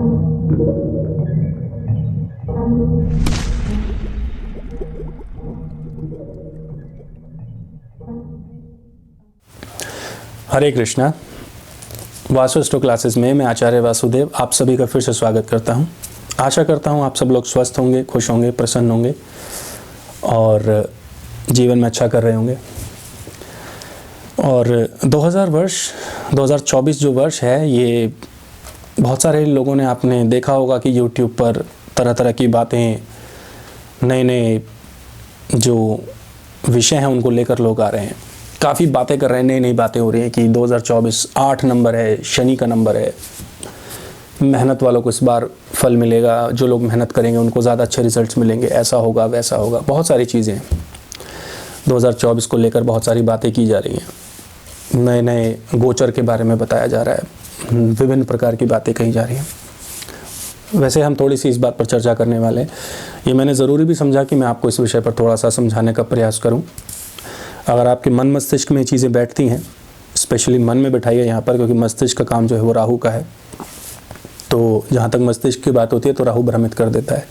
हरे Krishna. Vasu astro classes में मैं आचार्य वासुदेव आप सभी का फिर से स्वागत करता हूं। आशा करता हूं आप सब लोग स्वस्थ होंगे, खुश होंगे, प्रसन्न होंगे और जीवन में अच्छा कर रहे होंगे। और 2024 जो वर्ष है, ये बहुत सारे लोगों ने आपने देखा होगा कि YouTube पर तरह तरह की बातें, नए नए जो विषय हैं उनको लेकर लोग आ रहे हैं, काफ़ी बातें कर रहे हैं, नई नई बातें हो रही हैं कि 2024 8 नंबर है, शनि का नंबर है, मेहनत वालों को इस बार फल मिलेगा, जो लोग मेहनत करेंगे उनको ज़्यादा अच्छे रिजल्ट्स मिलेंगे, ऐसा होगा वैसा होगा। बहुत सारी चीज़ें 2024 को लेकर बहुत सारी बातें की जा रही हैं। नए नए गोचर के बारे में बताया जा रहा है, विभिन्न प्रकार की बातें कही जा रही हैं। वैसे हम थोड़ी सी इस बात पर चर्चा करने वाले हैं। ये मैंने ज़रूरी भी समझा कि मैं आपको इस विषय पर थोड़ा सा समझाने का प्रयास करूं। अगर आपके मन मस्तिष्क में चीज़ें बैठती हैं, स्पेशली मन में बैठाइए यहाँ पर, क्योंकि मस्तिष्क का काम जो है वो राहु का है। तो जहाँ तक मस्तिष्क की बात होती है तो राहु भ्रमित कर देता है।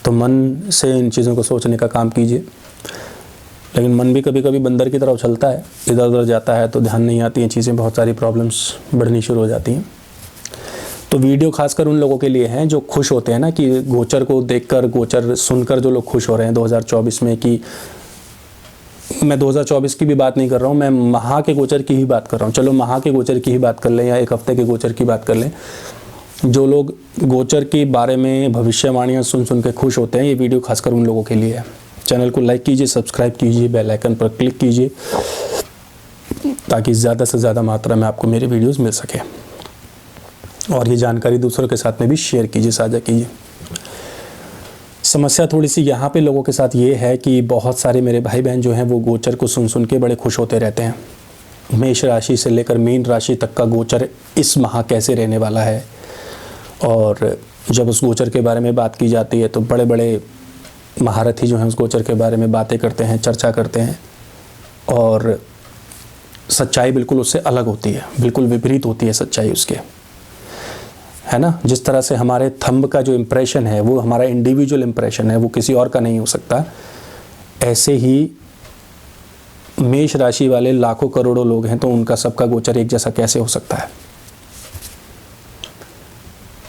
तो मन से इन चीज़ों को सोचने का काम कीजिए। लेकिन मन भी कभी कभी बंदर की तरह उछलता है, इधर उधर जाता है, तो ध्यान नहीं आती हैं चीज़ें, बहुत सारी प्रॉब्लम्स बढ़नी शुरू हो जाती हैं। तो वीडियो खासकर उन लोगों के लिए हैं जो खुश होते हैं ना, कि गोचर को देखकर, गोचर सुनकर जो लोग खुश हो रहे हैं 2024 में। कि मैं 2024 की भी बात नहीं कर रहा हूँ, मैं माह के गोचर की ही बात कर रहा हूँ। चलो माह के गोचर की ही बात कर लें या एक हफ्ते के गोचर की बात कर लें। जो लोग गोचर के बारे में भविष्यवाणियाँ सुन सुन के खुश होते हैं, ये वीडियो खासकर उन लोगों के लिए है। चैनल को लाइक कीजिए, सब्सक्राइब कीजिए, बेल आइकन पर क्लिक कीजिए, ताकि ज़्यादा से ज़्यादा मात्रा में आपको मेरे वीडियोस मिल सके। और ये जानकारी दूसरों के साथ में भी शेयर कीजिए, साझा कीजिए। समस्या थोड़ी सी यहाँ पे लोगों के साथ ये है कि बहुत सारे मेरे भाई बहन जो हैं वो गोचर को सुन सुन के बड़े खुश होते रहते हैं। मेष राशि से लेकर मीन राशि तक का गोचर इस माह कैसे रहने वाला है, और जब उस गोचर के बारे में बात की जाती है तो बड़े बड़े महारथी जो हैं उस गोचर के बारे में बातें करते हैं, चर्चा करते हैं, और सच्चाई बिल्कुल उससे अलग होती है, बिल्कुल विपरीत होती है सच्चाई उसके, है ना। जिस तरह से हमारे थंब का जो इम्प्रेशन है वो हमारा इंडिविजुअल इम्प्रेशन है, वो किसी और का नहीं हो सकता। ऐसे ही मेष राशि वाले लाखों करोड़ों लोग हैं, तो उनका सबका गोचर एक जैसा कैसे हो सकता है।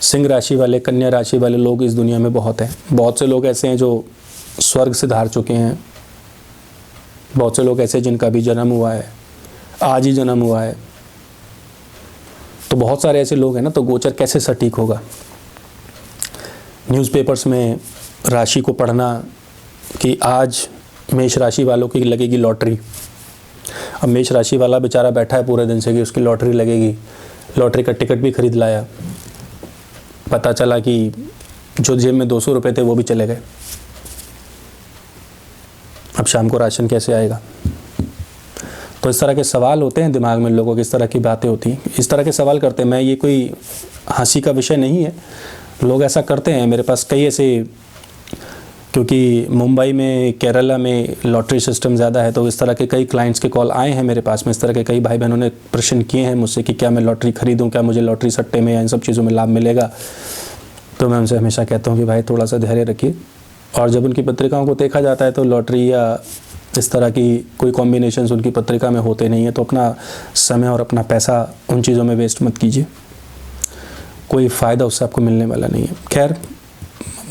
सिंह राशि वाले, कन्या राशि वाले लोग इस दुनिया में बहुत हैं। बहुत से लोग ऐसे हैं जो स्वर्ग से धार चुके हैं, बहुत से लोग ऐसे जिनका भी जन्म हुआ है, आज ही जन्म हुआ है। तो बहुत सारे ऐसे लोग हैं ना, तो गोचर कैसे सटीक होगा। न्यूज़पेपर्स में राशि को पढ़ना कि आज मेष राशि वालों की लगेगी लॉटरी। अब मेष राशि वाला बेचारा बैठा है पूरे दिन से कि उसकी लॉटरी लगेगी, लॉटरी का टिकट भी खरीद लाया, पता चला कि जो जेब में 200 रुपये थे वो भी चले गए। अब शाम को राशन कैसे आएगा। तो इस तरह के सवाल होते हैं दिमाग में लोगों के, इस तरह की बातें होती हैं, इस तरह के सवाल करते हैं। मैं, ये कोई हंसी का विषय नहीं है, लोग ऐसा करते हैं। मेरे पास कई ऐसे, क्योंकि मुंबई में, केरला में लॉटरी सिस्टम ज़्यादा है, तो इस तरह के कई क्लाइंट्स के कॉल आए हैं मेरे पास में। इस तरह के कई भाई बहनों ने प्रश्न किए हैं मुझसे कि क्या मैं लॉटरी खरीदूं, क्या मुझे लॉटरी सट्टे में या इन सब चीज़ों में लाभ मिलेगा। तो मैं उनसे हमेशा कहता हूँ कि भाई थोड़ा सा धैर्य रखिए। और जब उनकी पत्रिकाओं को देखा जाता है तो लॉटरी या इस तरह की कोई कॉम्बिनेशंस उनकी पत्रिका में होते नहीं है, तो अपना समय और अपना पैसा उन चीज़ों में वेस्ट मत कीजिए, कोई फ़ायदा उससे आपको मिलने वाला नहीं है। खैर,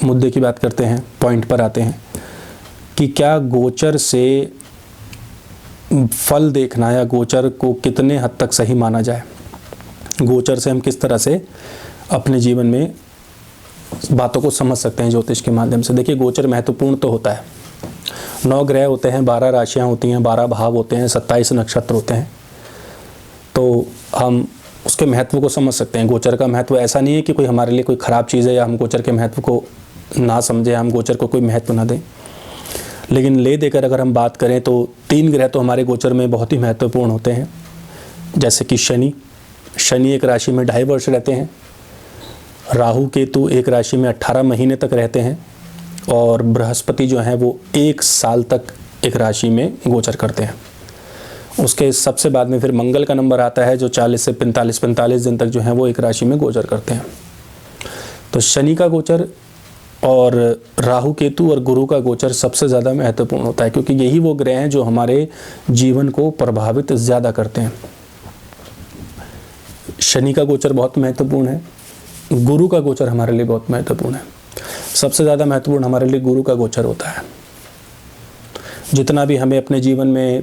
मुद्दे की बात करते हैं, पॉइंट पर आते हैं कि क्या गोचर से फल देखना या गोचर को कितने हद तक सही माना जाए। गोचर से हम किस तरह से अपने जीवन में बातों को समझ सकते हैं ज्योतिष के माध्यम से। देखिए, गोचर महत्वपूर्ण तो होता है। 9 ग्रह होते हैं, 12 राशियाँ होती हैं, 12 भाव होते हैं, 27 नक्षत्र होते हैं, तो हम उसके महत्व को समझ सकते हैं। गोचर का महत्व ऐसा नहीं है कि कोई हमारे लिए कोई ख़राब चीज़ है या हम गोचर के महत्व को ना समझें, हम गोचर को कोई महत्व ना दें। लेकिन ले देकर अगर हम बात करें तो 3 ग्रह तो हमारे गोचर में बहुत ही महत्वपूर्ण होते हैं। जैसे कि शनि एक राशि में 2.5 वर्ष रहते हैं, राहु केतु एक राशि में 18 महीने तक रहते हैं, और बृहस्पति जो हैं वो 1 साल तक एक राशि में गोचर करते हैं। उसके सबसे बाद में फिर मंगल का नंबर आता है जो 40 से 45 दिन तक जो है वो एक राशि में गोचर करते हैं। तो शनि का गोचर और राहु केतु और गुरु का गोचर सबसे ज़्यादा महत्वपूर्ण होता है, क्योंकि यही वो ग्रह हैं जो हमारे जीवन को प्रभावित ज़्यादा करते हैं। शनि का गोचर बहुत महत्वपूर्ण है, गुरु का गोचर हमारे लिए बहुत महत्वपूर्ण है। सबसे ज़्यादा महत्वपूर्ण हमारे लिए गुरु का गोचर होता है। जितना भी हमें अपने जीवन में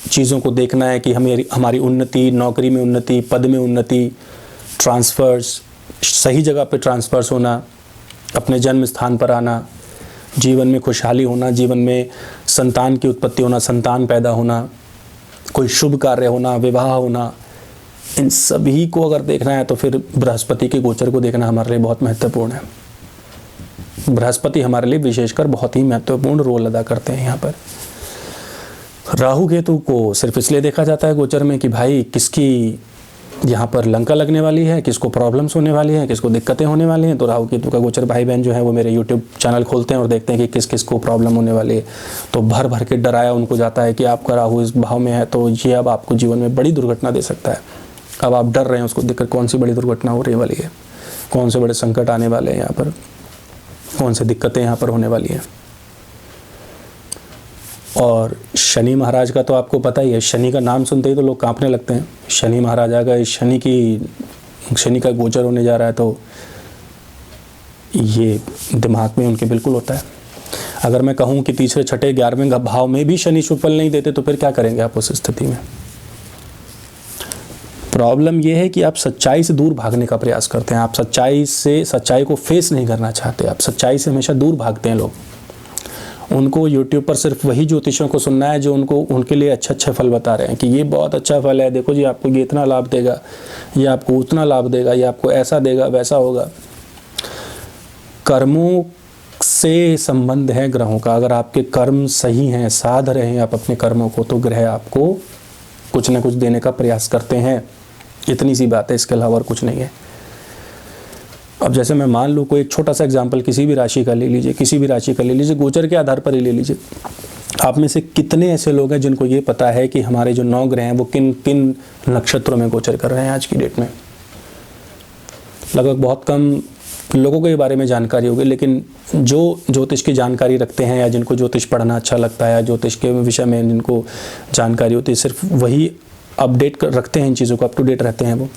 चीज़ों को देखना है कि हमें हमारी उन्नति, नौकरी में उन्नति, पद में उन्नति, ट्रांसफ़र्स, सही जगह पे ट्रांसफ़र्स होना, अपने जन्म स्थान पर आना, जीवन में खुशहाली होना, जीवन में संतान की उत्पत्ति होना, संतान पैदा होना, कोई शुभ कार्य होना, विवाह होना, इन सभी को अगर देखना है तो फिर बृहस्पति के गोचर को देखना हमारे लिए बहुत महत्वपूर्ण है। बृहस्पति हमारे लिए विशेषकर बहुत ही महत्वपूर्ण रोल अदा करते हैं यहाँ पर। राहु केतु को सिर्फ इसलिए देखा जाता है गोचर में कि भाई किसकी यहाँ पर लंका लगने वाली है, किसको प्रॉब्लम्स होने वाली हैं, किसको दिक्कतें होने वाली हैं। तो राहु केतु का गोचर भाई बहन जो है वो मेरे यूट्यूब चैनल खोलते हैं और देखते हैं कि किस किस को प्रॉब्लम होने वाली है, तो भर भर के डराया उनको जाता है कि आपका राहु इस भाव में है तो ये अब आपको जीवन में बड़ी दुर्घटना दे सकता है। अब आप डर रहे हैं उसको देखकर, कौन सी बड़ी दुर्घटना हो रही वाली है, कौन से बड़े संकट आने वाले हैं यहाँ पर, कौन सी दिक्कतें यहाँ पर होने वाली हैं। और शनि महाराज का तो आपको पता ही है, शनि का नाम सुनते ही तो लोग कांपने लगते हैं। शनि महाराज आ गए, शनि का गोचर होने जा रहा है, तो ये दिमाग में उनके बिल्कुल होता है। अगर मैं कहूँ कि तीसरे छठे 11वें भाव में भी शनि शुभ फल नहीं देते तो फिर क्या करेंगे आप उस स्थिति में। प्रॉब्लम ये है कि आप सच्चाई से दूर भागने का प्रयास करते हैं, आप सच्चाई को फेस नहीं करना चाहते, आप सच्चाई से हमेशा दूर भागते हैं। लोग उनको यूट्यूब पर सिर्फ वही ज्योतिषियों को सुनना है जो उनके लिए अच्छे फल बता रहे हैं कि ये बहुत अच्छा फल है, देखो जी आपको ये इतना लाभ देगा, ये आपको उतना लाभ देगा, ये आपको ऐसा देगा, वैसा होगा। कर्मों से संबंध है ग्रहों का। अगर आपके कर्म सही हैं, साध रहे हैं आप अपने कर्मों को, तो ग्रह आपको कुछ न कुछ देने का प्रयास करते हैं। इतनी सी बात है, इसके अलावा और कुछ नहीं है। अब जैसे मैं मान लूँ कोई एक छोटा सा एग्जाम्पल किसी भी राशि का ले लीजिए, गोचर के आधार पर ही ले लीजिए। आप में से कितने ऐसे लोग हैं जिनको ये पता है कि हमारे जो 9 ग्रह हैं वो किन किन नक्षत्रों में गोचर कर रहे हैं आज की डेट में? लगभग बहुत कम लोगों को ये बारे में जानकारी होगी, लेकिन जो ज्योतिष की जानकारी रखते हैं या जिनको ज्योतिष पढ़ना अच्छा लगता है या ज्योतिष के विषय में जिनको जानकारी होती है, सिर्फ वही अपडेट रखते हैं इन चीज़ों को, अप टू डेट रहते हैं वो।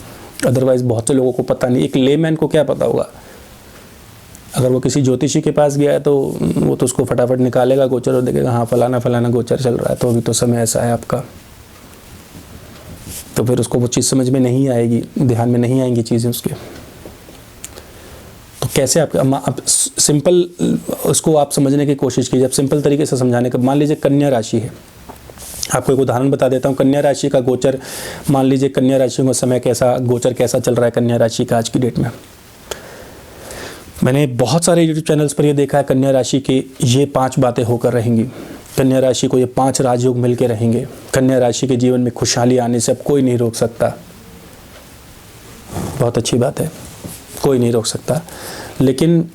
अदरवाइज़ बहुत से लोगों को पता नहीं। एक लेमैन को क्या पता होगा? अगर वो किसी ज्योतिषी के पास गया है तो वो तो उसको फटाफट निकालेगा गोचर और देखेगा हाँ फलाना गोचर चल रहा है, तो अभी तो समय ऐसा है आपका। तो फिर उसको वो चीज़ समझ में नहीं आएगी, ध्यान में नहीं आएंगी चीज़ें उसके। तो कैसे आप सिंपल उसको आप समझने की कोशिश कीजिए। आप सिंपल तरीके से समझाने का, मान लीजिए कन्या राशि है, आपको एक उदाहरण बता देता हूँ। कन्या राशि का गोचर, मान लीजिए कन्या राशि में समय कैसा, गोचर कैसा चल रहा है कन्या राशि का आज की डेट में। मैंने बहुत सारे यूट्यूब चैनल्स पर ये देखा है, कन्या राशि की ये 5 बातें होकर रहेंगी, कन्या राशि को ये 5 राजयोग मिलकर रहेंगे, कन्या राशि के जीवन में खुशहाली आने से अब कोई नहीं रोक सकता। बहुत अच्छी बात है, कोई नहीं रोक सकता, लेकिन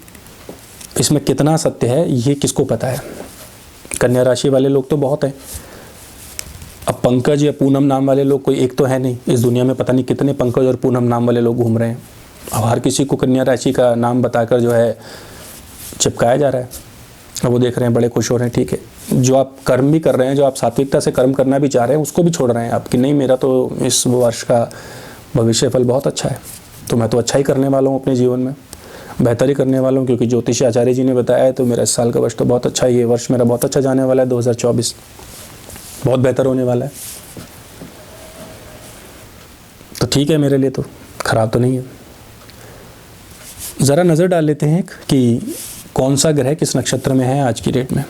इसमें कितना सत्य है ये किसको पता है? कन्या राशि वाले लोग तो बहुत हैं। अब पंकज या पूनम नाम वाले लोग कोई एक तो है नहीं, इस दुनिया में पता नहीं कितने पंकज और पूनम नाम वाले लोग घूम रहे हैं। अब हर किसी को कन्या राशि का नाम बताकर जो है चिपकाया जा रहा है, अब वो देख रहे हैं, बड़े खुश हो रहे हैं। ठीक है, जो आप कर्म भी कर रहे हैं, जो आप सात्विकता से कर्म करना भी चाह रहे हैं, उसको भी छोड़ रहे हैं आप कि नहीं मेरा तो इस वर्ष का भविष्य फल बहुत अच्छा है, तो मैं तो अच्छा ही करने वाला हूँ अपने जीवन में, बेहतर ही करने वाला हूँ, क्योंकि ज्योतिष आचार्य जी ने बताया है तो मेरा इस साल का वर्ष तो बहुत अच्छा है, ये वर्ष मेरा बहुत अच्छा जाने वाला है, 2024 बहुत बेहतर होने वाला है। तो ठीक है, मेरे लिए तो खराब तो नहीं है। ज़रा नज़र डाल लेते हैं कि कौन सा ग्रह किस नक्षत्र में है आज की डेट में।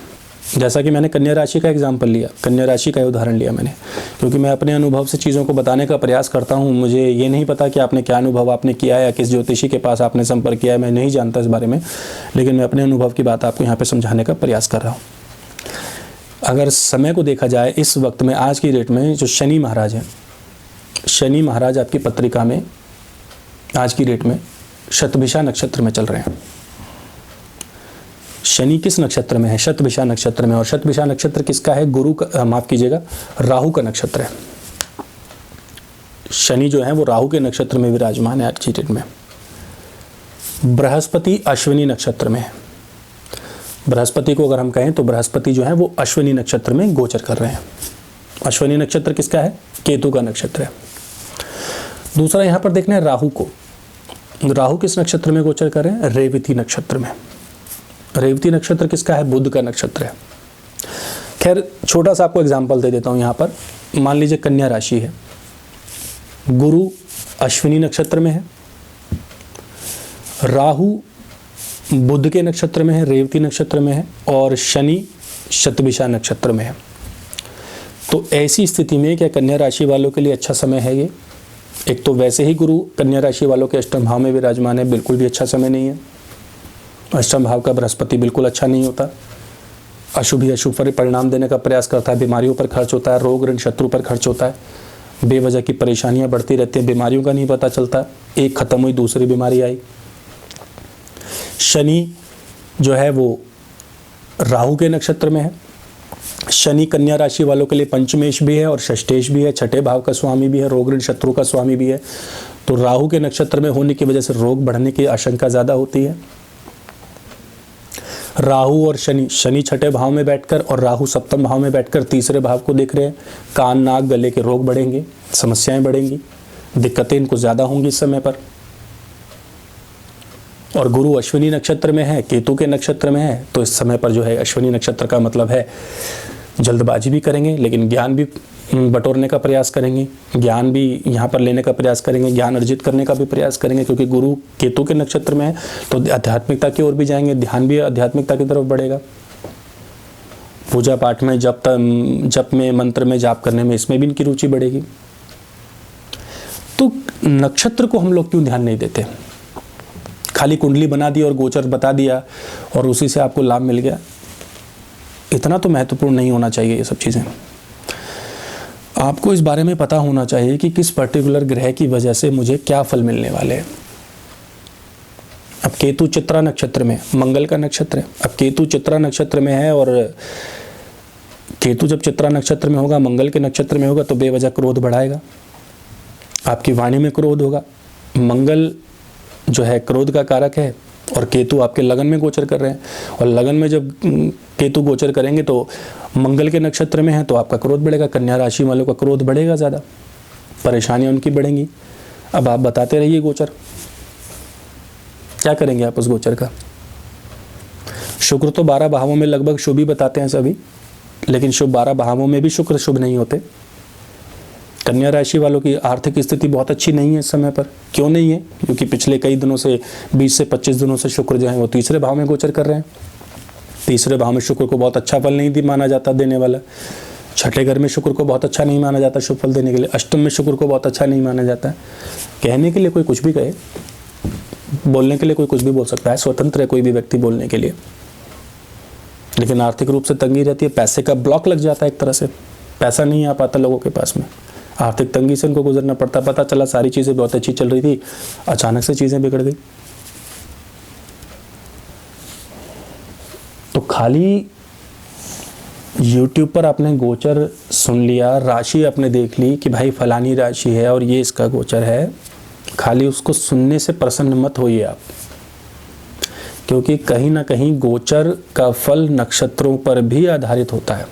जैसा कि मैंने कन्या राशि का एग्जाम्पल लिया, कन्या राशि का उदाहरण लिया मैंने, क्योंकि मैं अपने अनुभव से चीज़ों को बताने का प्रयास करता हूँ। मुझे ये नहीं पता कि आपने क्या अनुभव आपने किया है या किस ज्योतिषी के पास आपने संपर्क किया है, मैं नहीं जानता इस बारे में, लेकिन मैं अपने अनुभव की बात आपको यहाँ पर समझाने का प्रयास कर रहा हूँ। अगर समय को देखा जाए इस वक्त में, आज की डेट में जो शनि महाराज हैं, शनि महाराज आपकी पत्रिका में आज की डेट में शतभिषा नक्षत्र में चल रहे हैं। शनि किस नक्षत्र में है? शतभिषा नक्षत्र में। और शतभिषा नक्षत्र किसका है? गुरु का, माफ कीजिएगा, राहु का नक्षत्र है। शनि जो है वो राहु के नक्षत्र में विराजमान है आज की डेट में। बृहस्पति अश्विनी नक्षत्र में है। बृहस्पति को अगर हम कहें तो बृहस्पति जो है वो अश्विनी नक्षत्र में गोचर कर रहे हैं। अश्विनी नक्षत्र किसका है? केतु का नक्षत्र है। दूसरा यहाँ पर देखना है राहु को। राहु किस नक्षत्र में गोचर कर रहे हैं? रेवती नक्षत्र में। रेवती नक्षत्र किसका है? बुध का नक्षत्र है। खैर छोटा सा आपको एग्जाम्पल दे देता हूँ यहाँ पर। मान लीजिए कन्या राशि है, गुरु अश्विनी नक्षत्र में है, राहु बुध के नक्षत्र में है, रेवती नक्षत्र में है, और शनि शतभिषा नक्षत्र में है। तो ऐसी स्थिति में क्या कन्या राशि वालों के लिए अच्छा समय है ये? एक तो वैसे ही गुरु कन्या राशि वालों के अष्टम भाव में विराजमान है, बिल्कुल भी अच्छा समय नहीं है। अष्टम भाव का बृहस्पति बिल्कुल अच्छा नहीं होता, अशुभ ही अशुभ पर परिणाम देने का प्रयास करता है, बीमारियों पर खर्च होता है, रोग ऋण शत्रु पर खर्च होता है, बेवजह की परेशानियां बढ़ती रहती हैं, बीमारियों का नहीं पता चलता, एक खत्म हुई दूसरी बीमारी आई। शनि जो है वो राहु के नक्षत्र में है। शनि कन्या राशि वालों के लिए पंचमेश भी है और षष्ठेश भी है, छठे भाव का स्वामी भी है, रोग ऋण शत्रु का स्वामी भी है। तो राहु के नक्षत्र में होने की वजह से रोग बढ़ने की आशंका ज़्यादा होती है। राहु और शनि, शनि छठे भाव में बैठकर और राहु सप्तम भाव में बैठकर तीसरे भाव को देख रहे हैं। कान नाक गले के रोग बढ़ेंगे, समस्याएं बढ़ेंगी, दिक्कतें इनको ज़्यादा होंगी इस समय पर। और गुरु अश्विनी नक्षत्र में है, केतु के नक्षत्र में है, तो इस समय पर जो है अश्विनी नक्षत्र का मतलब है जल्दबाजी भी करेंगे, लेकिन ज्ञान भी बटोरने का प्रयास करेंगे, ज्ञान भी यहाँ पर लेने का प्रयास करेंगे, ज्ञान अर्जित करने का भी प्रयास करेंगे, क्योंकि गुरु केतु के नक्षत्र में है तो आध्यात्मिकता की ओर भी जाएंगे, ध्यान भी आध्यात्मिकता की तरफ बढ़ेगा। पूजा पाठ में, जप में, मंत्र में, जाप करने में, इसमें भी इनकी रुचि बढ़ेगी। तो नक्षत्र को हम लोग क्यों ध्यान नहीं देते? खाली कुंडली बना दी और गोचर बता दिया और उसी से आपको लाभ मिल गया। इतना तो महत्वपूर्ण नहीं होना चाहिए ये सब चीज़ें। आपको इस बारे में पता होना चाहिए कि किस पर्टिकुलर ग्रह की वजह से मुझे क्या फल मिलने वाले हैं। अब केतु चित्रा नक्षत्र में, मंगल का नक्षत्र है। अब केतु चित्रा नक्षत्र में है और केतु जब चित्रा नक्षत्र में होगा, मंगल के नक्षत्र में होगा, तो बेवजह क्रोध बढ़ाएगा, आपकी वाणी में क्रोध होगा। मंगल जो है क्रोध का कारक है और केतु आपके लगन में गोचर कर रहे हैं, और लगन में जब केतु गोचर करेंगे तो मंगल के नक्षत्र में है तो आपका क्रोध बढ़ेगा, कन्या राशि वालों का क्रोध बढ़ेगा, ज़्यादा परेशानियां उनकी बढ़ेंगी। अब आप बताते रहिए गोचर, क्या करेंगे आप उस गोचर का? शुक्र तो 12 भावों में लगभग शुभ ही बताते हैं सभी, लेकिन शुभ 12 भावों में भी शुक्र शुभ नहीं होते। कन्या राशि वालों की आर्थिक स्थिति बहुत अच्छी नहीं है इस समय पर। क्यों नहीं है? क्योंकि पिछले कई दिनों से 20 से 25 दिनों से शुक्र जो है वो तीसरे भाव में गोचर कर रहे हैं। तीसरे भाव में शुक्र को बहुत अच्छा फल नहीं माना जाता देने वाला। छठे घर में शुक्र को बहुत अच्छा नहीं माना जाता शुभ फल देने के लिए। अष्टम में शुक्र को बहुत अच्छा नहीं माना जाता है। कहने के लिए कोई कुछ भी कहे, बोलने के लिए कोई कुछ भी बोल सकता है, स्वतंत्र है कोई भी व्यक्ति बोलने के लिए, लेकिन आर्थिक रूप से तंगी रहती है, पैसे का ब्लॉक लग जाता है एक तरह से, पैसा नहीं आ पाता लोगों के पास में, आर्थिक तंगी से उनको गुजरना पड़ता। पता चला सारी चीज़ें बहुत अच्छी चल रही थी, अचानक से चीज़ें बिगड़ गई। तो खाली YouTube पर आपने गोचर सुन लिया, राशि आपने देख ली कि भाई फलानी राशि है और ये इसका गोचर है, खाली उसको सुनने से प्रसन्न मत होइए आप, क्योंकि कहीं ना कहीं गोचर का फल नक्षत्रों पर भी आधारित होता है।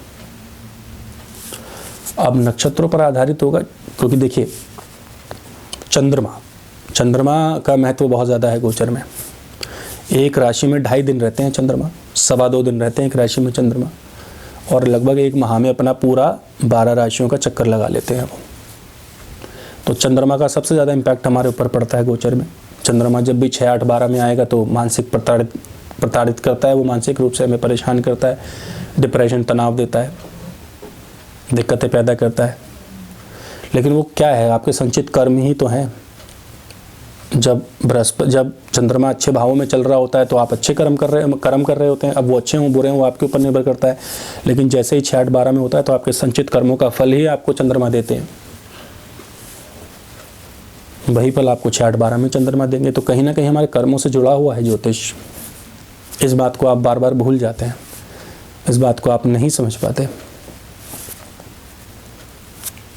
अब नक्षत्रों पर आधारित होगा क्योंकि देखिए चंद्रमा का महत्व बहुत ज़्यादा है गोचर में। एक राशि में 2.5 दिन रहते हैं चंद्रमा, 2.25 दिन रहते हैं एक राशि में चंद्रमा, और लगभग एक माह में अपना पूरा 12 राशियों का चक्कर लगा लेते हैं वो। तो चंद्रमा का सबसे ज़्यादा इम्पैक्ट हमारे ऊपर पड़ता है गोचर में। चंद्रमा जब भी 6, 8, 12 में आएगा तो मानसिक प्रताड़ित करता है, वो मानसिक रूप से हमें परेशान करता है, डिप्रेशन, तनाव देता है, दिक्कतें पैदा करता है। लेकिन वो क्या है, आपके संचित कर्म ही तो हैं। जब चंद्रमा अच्छे भावों में चल रहा होता है तो आप अच्छे कर्म कर रहे होते हैं। अब वो अच्छे हों बुरे हों वो आपके ऊपर निर्भर करता है, लेकिन जैसे ही 6, 8, 12 में होता है तो आपके संचित कर्मों का फल ही आपको चंद्रमा देते हैं। वही फल आपको 6, 8, 12 में चंद्रमा देंगे। तो कहीं ना कहीं हमारे कर्मों से जुड़ा हुआ है ज्योतिष। इस बात को आप बार बार भूल जाते हैं, इस बात को आप नहीं समझ पाते।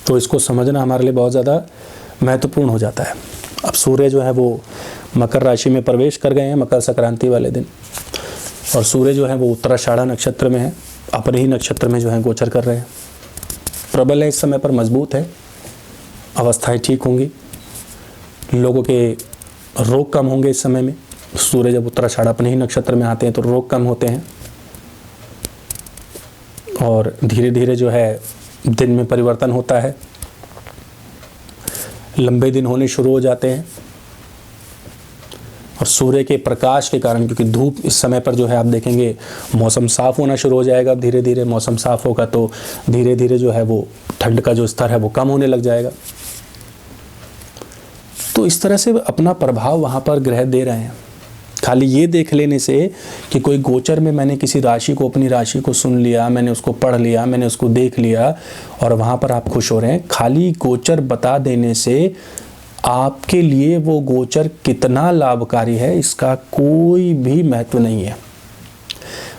तो इसको समझना हमारे लिए बहुत ज़्यादा महत्वपूर्ण हो जाता है। अब सूर्य जो है वो मकर राशि में प्रवेश कर गए हैं मकर संक्रांति वाले दिन, और सूर्य जो है वो उत्तराषाढ़ा नक्षत्र में है, अपने ही नक्षत्र में जो है गोचर कर रहे हैं। प्रबल है इस समय पर, मजबूत है, अवस्थाएं ठीक होंगी, लोगों के रोग कम होंगे इस समय में। सूर्य जब उत्तराषाढ़ अपने ही नक्षत्र में आते हैं तो रोग कम होते हैं, और धीरे धीरे जो है दिन में परिवर्तन होता है, लंबे दिन होने शुरू हो जाते हैं। और सूर्य के प्रकाश के कारण, क्योंकि धूप इस समय पर जो है आप देखेंगे मौसम साफ़ होना शुरू हो जाएगा। धीरे धीरे मौसम साफ़ होगा तो धीरे धीरे जो है वो ठंड का जो स्तर है वो कम होने लग जाएगा। तो इस तरह से अपना प्रभाव वहाँ पर ग्रह दे रहे हैं। खाली ये देख लेने से कि कोई गोचर में मैंने किसी राशि को, अपनी राशि को सुन लिया, मैंने उसको पढ़ लिया, मैंने उसको देख लिया और वहाँ पर आप खुश हो रहे हैं, खाली गोचर बता देने से आपके लिए वो गोचर कितना लाभकारी है इसका कोई भी महत्व नहीं है।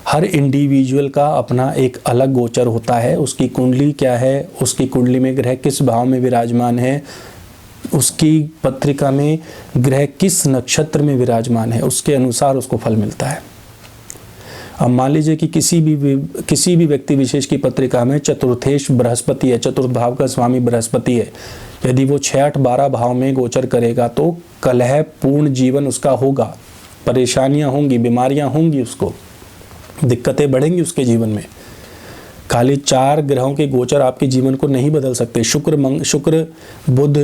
हर इंडिविजुअल का अपना एक अलग गोचर होता है। उसकी कुंडली क्या है, उसकी कुंडली में ग्रह किस भाव में विराजमान है, उसकी पत्रिका में ग्रह किस नक्षत्र में विराजमान है, उसके अनुसार उसको फल मिलता है। अब मान लीजिए कि किसी भी व्यक्ति विशेष की पत्रिका में चतुर्थेश बृहस्पति है, चतुर्थ भाव का स्वामी बृहस्पति है, यदि वो 6, 8, 12 भाव में गोचर करेगा तो कलह पूर्ण जीवन उसका होगा, परेशानियां होंगी, बीमारियां होंगी, उसको दिक्कतें बढ़ेंगी उसके जीवन में। खाली 4 ग्रहों के गोचर आपके जीवन को नहीं बदल सकते। शुक्र, बुध,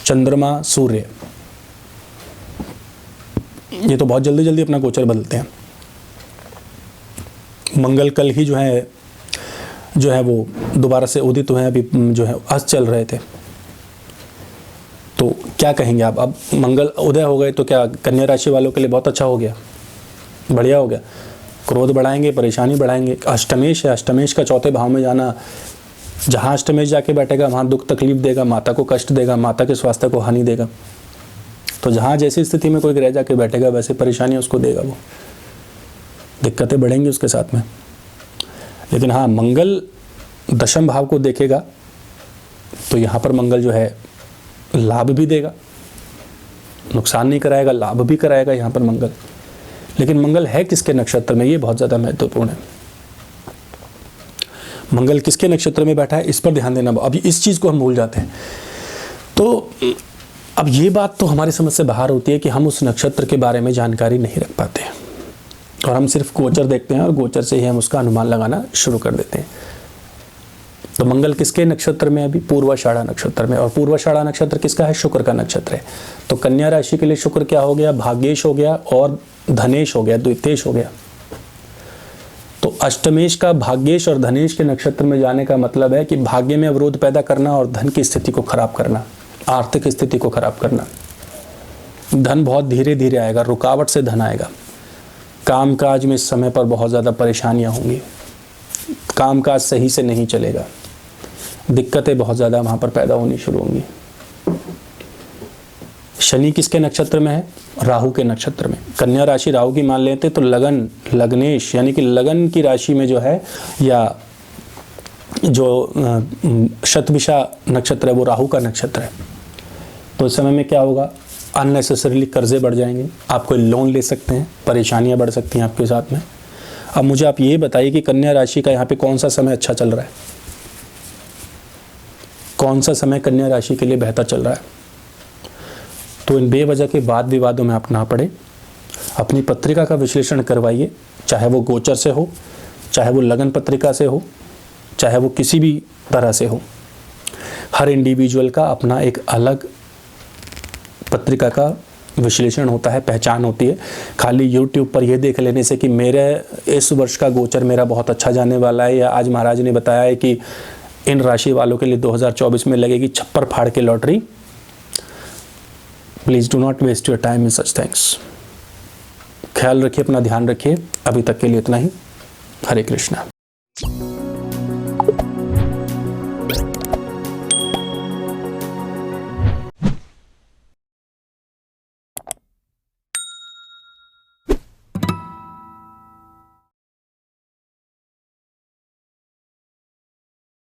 चंद्रमा, सूर्य, ये तो बहुत जल्दी जल्दी अपना गोचर बदलते हैं। मंगल कल ही जो है वो दोबारा से उदित हुए हैं, अभी जो है अस्त चल रहे थे। तो क्या कहेंगे आप, अब मंगल उदय हो गए तो क्या कन्या राशि वालों के लिए बहुत अच्छा हो गया, बढ़िया हो गया? क्रोध बढ़ाएंगे, परेशानी बढ़ाएंगे। अष्टमेश है, अष्टमेश का चौथे भाव में जाना, जहाँ अष्टमेश जाके बैठेगा वहाँ दुख तकलीफ देगा, माता को कष्ट देगा, माता के स्वास्थ्य को हानि देगा। तो जहाँ जैसी स्थिति में कोई ग्रह जाके बैठेगा वैसे परेशानी उसको देगा, वो दिक्कतें बढ़ेंगी उसके साथ में। लेकिन हाँ, मंगल दशम भाव को देखेगा तो यहाँ पर मंगल जो है लाभ भी देगा, नुकसान नहीं कराएगा, लाभ भी कराएगा यहाँ पर मंगल। लेकिन मंगल है किसके नक्षत्र में, ये बहुत ज़्यादा महत्वपूर्ण है। मंगल किसके नक्षत्र में बैठा है इस पर ध्यान देना। अभी इस चीज़ को हम भूल जाते हैं। तो अब ये बात तो हमारी समझ से बाहर होती है कि हम उस नक्षत्र के बारे में जानकारी नहीं रख पाते हैं और हम सिर्फ गोचर देखते हैं और गोचर से ही हम उसका अनुमान लगाना शुरू कर देते हैं। तो मंगल किसके नक्षत्र में? अभी पूर्वाषाढ़ा नक्षत्र में। और पूर्वाषाढ़ा नक्षत्र किसका है? शुक्र का नक्षत्र है। तो कन्या राशि के लिए शुक्र क्या हो गया? भाग्येश हो गया और धनेश हो गया, द्वितेश हो गया। तो अष्टमेश का भाग्येश और धनेश के नक्षत्र में जाने का मतलब है कि भाग्य में अवरोध पैदा करना और धन की स्थिति को खराब करना, आर्थिक स्थिति को खराब करना। धन बहुत धीरे धीरे आएगा, रुकावट से धन आएगा। कामकाज में इस समय पर बहुत ज़्यादा परेशानियां होंगी, कामकाज सही से नहीं चलेगा, दिक्कतें बहुत ज़्यादा वहाँ पर पैदा होनी शुरू होंगी। शनि किसके नक्षत्र में है? राहु के नक्षत्र में। कन्या राशि राहु की मान लेते तो लगन, लग्नेश यानी कि लगन की राशि में जो है, या जो शतभिषा नक्षत्र है वो राहु का नक्षत्र है। तो इस समय में क्या होगा? अननेसेसरीली कर्जे बढ़ जाएंगे, आप कोई लोन ले सकते हैं, परेशानियां बढ़ सकती हैं आपके साथ में। अब मुझे आप ये बताइए कि कन्या राशि का यहाँ पे कौन सा समय अच्छा चल रहा है, कौन सा समय कन्या राशि के लिए बेहतर चल रहा है? तो इन बेवजह के वाद विवादों में आप ना पड़े, अपनी पत्रिका का विश्लेषण करवाइए, चाहे वो गोचर से हो, चाहे वो लगन पत्रिका से हो, चाहे वो किसी भी तरह से हो। हर इंडिविजुअल का अपना एक अलग पत्रिका का विश्लेषण होता है, पहचान होती है। खाली YouTube पर यह देख लेने से कि मेरे इस वर्ष का गोचर मेरा बहुत अच्छा जाने वाला है, या आज महाराज ने बताया है कि इन राशि वालों के लिए 2024 में लगेगी छप्पर फाड़ के lottery, please do not waste your time in such things. ख्याल रखिए, अपना ध्यान रखिए। अभी तक के लिए इतना ही। हरे कृष्णा।